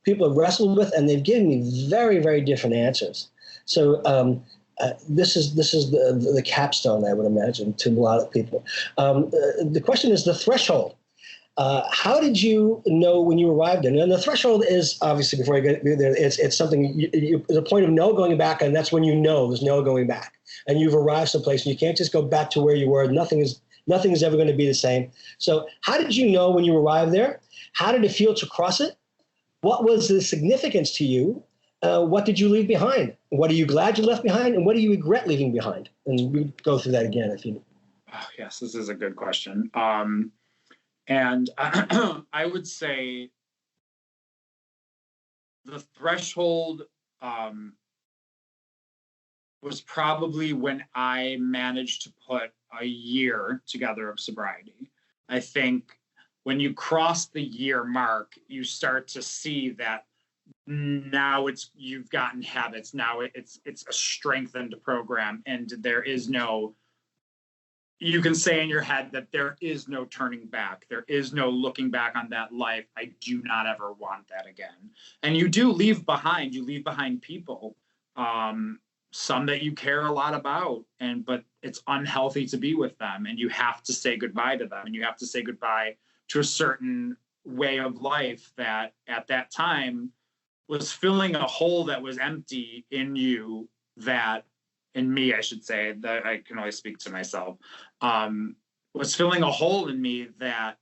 people have wrestled with, and they've given me very, very different answers. So this is the capstone, I would imagine, to a lot of people. The question is the threshold. How did you know when you arrived in? And the threshold is obviously, before I get there, it's something. There's a point of no going back, and that's when you know there's no going back, and you've arrived someplace, and you can't just go back to where you were. Nothing is ever going to be the same. So, how did you know when you arrived there? How did it feel to cross it? What was the significance to you? What did you leave behind? What are you glad you left behind, and what do you regret leaving behind? And we go through that again if you. Oh, yes, this is a good question. And I would say the threshold was probably when I managed to put a year together of sobriety. I think when you cross the year mark, you start to see that now you've gotten habits. Now it's a strengthened program, and there is no. You can say in your head that there is no turning back. There is no looking back on that life. I do not ever want that again. And you do leave behind. You leave behind people, some that you care a lot about, but it's unhealthy to be with them. And you have to say goodbye to them. And you have to say goodbye to a certain way of life that at that time was filling a hole that was empty in you, in me, I should say, that I can only speak to myself, was filling a hole in me that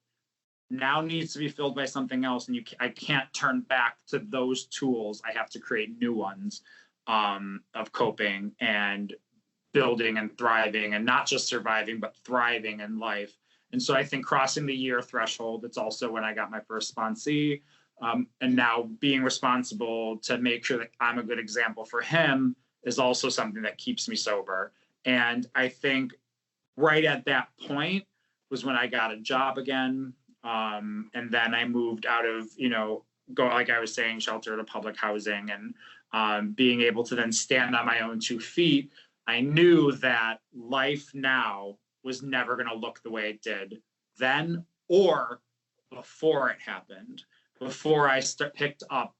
now needs to be filled by something else. And I can't turn back to those tools. I have to create new ones of coping and building and thriving, and not just surviving, but thriving in life. And so I think crossing the year threshold, it's also when I got my first sponsee, and now being responsible to make sure that I'm a good example for him is also something that keeps me sober. And I think right at that point was when I got a job again. And then I moved out of, like I was saying, shelter to public housing, and being able to then stand on my own 2 feet. I knew that life now was never going to look the way it did then or before it happened, before I picked up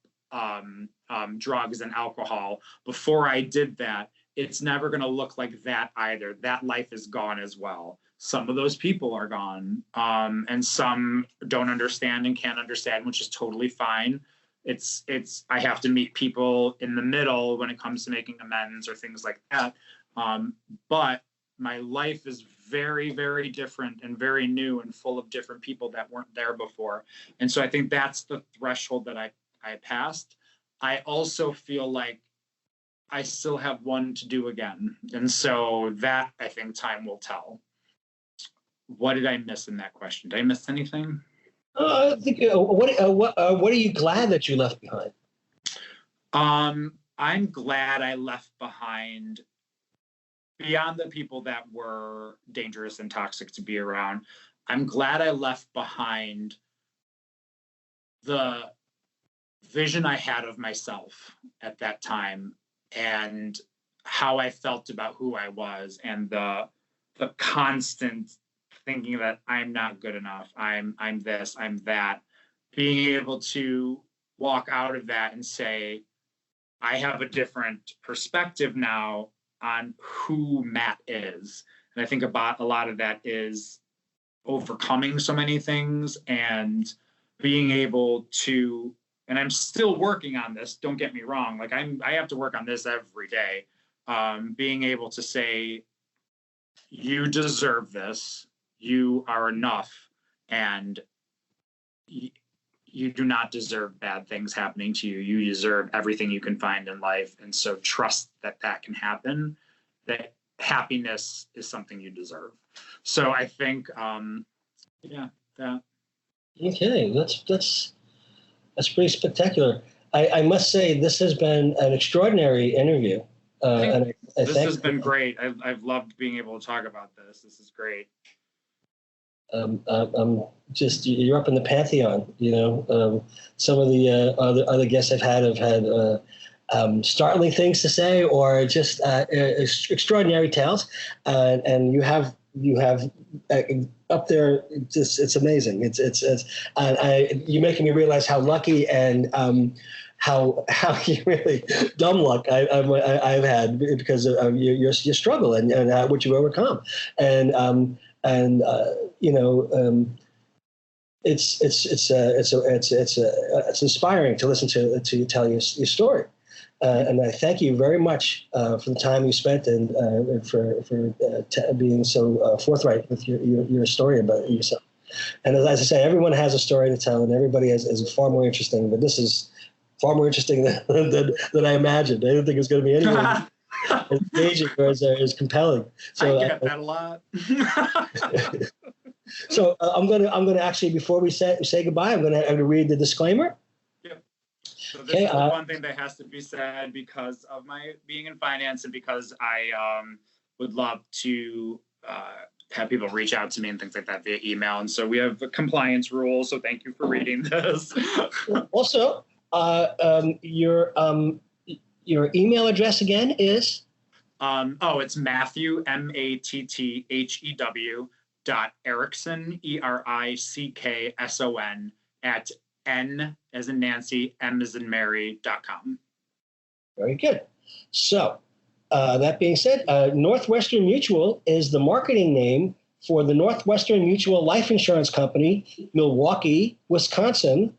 drugs and alcohol. Before I did that, it's never going to look like that either. That life is gone as well. Some of those people are gone, and some don't understand and can't understand, which is totally fine. I have to meet people in the middle when it comes to making amends or things like that. But my life is very, very different and very new and full of different people that weren't there before. And so I think that's the threshold that I passed. I also feel like I still have one to do again. And so that, I think, time will tell. What did I miss in that question? Did I miss anything? I think, what are you glad that you left behind? I'm glad I left behind, beyond the people that were dangerous and toxic to be around, I'm glad I left behind the vision I had of myself at that time and how I felt about who I was, and the constant thinking that I'm not good enough, I'm this, I'm that. Being able to walk out of that and say, I have a different perspective now on who Matt is. And I think about a lot of that is overcoming so many things and being able to, and I'm still working on this, don't get me wrong, like I have to work on this every day. Being able to say, you deserve this, you are enough, and you do not deserve bad things happening to you. You deserve everything you can find in life. And so trust that that can happen, that happiness is something you deserve. So I think, that. Okay, that's pretty spectacular. I must say, this has been an extraordinary interview. This has been great. I've loved being able to talk about this. This is great. Just, you're up in the pantheon, some of the other guests I've had startling things to say, or just extraordinary tales, and you have up there. It's amazing. You're making me realize how lucky and how you really dumb luck I've had because of your struggle and what you overcome, it's inspiring to listen to you tell your story, and I thank you very much for the time you spent and for being so forthright with your story about yourself. And as I say, everyone has a story to tell, and everybody is far more interesting. But this is far more interesting than I imagined. I didn't think it was going to be anything as engaging or as compelling. So I get that a lot. So I'm gonna actually, before we say goodbye, I'm gonna read the disclaimer. Yep. So this is one thing that has to be said because of my being in finance and because I would love to have people reach out to me and things like that via email. And so we have a compliance rule. So thank you for reading this. Also, your email address again is? It's Matthew, MATTHEW .Erickson, ERICKSON at N as in Nancy, M as in Mary.com. Very good. So that being said, Northwestern Mutual is the marketing name for the Northwestern Mutual Life Insurance Company, Milwaukee, Wisconsin,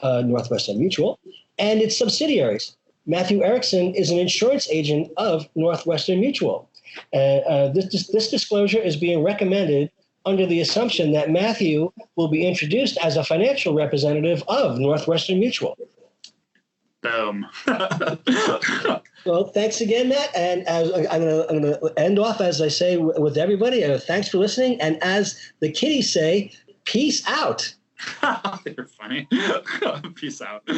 Northwestern Mutual, and its subsidiaries. Matthew Erickson is an insurance agent of Northwestern Mutual. This disclosure is being recommended under the assumption that Matthew will be introduced as a financial representative of Northwestern Mutual. Boom. Well, thanks again, Matt. And I'm going to end off, as I say, with everybody. Thanks for listening. And as the kiddies say, peace out. You're funny. Peace out.